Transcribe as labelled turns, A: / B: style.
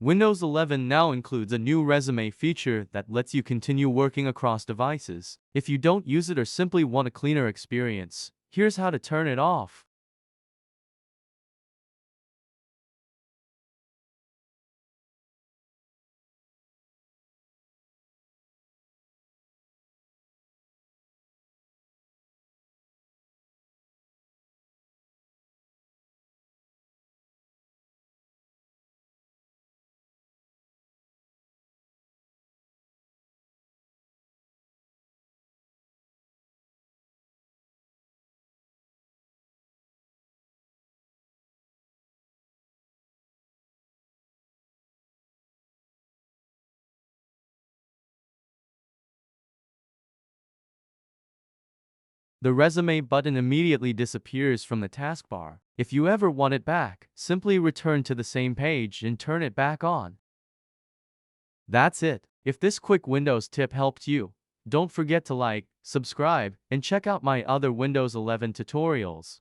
A: Windows 11 now includes a new resume feature that lets you continue working across devices. If you don't use it or simply want a cleaner experience, here's how to turn it off. The resume button immediately disappears from the taskbar. If you ever want it back, simply return to the same page and turn it back on. That's it. If this quick Windows tip helped you, don't forget to like, subscribe, and check out my other Windows 11 tutorials.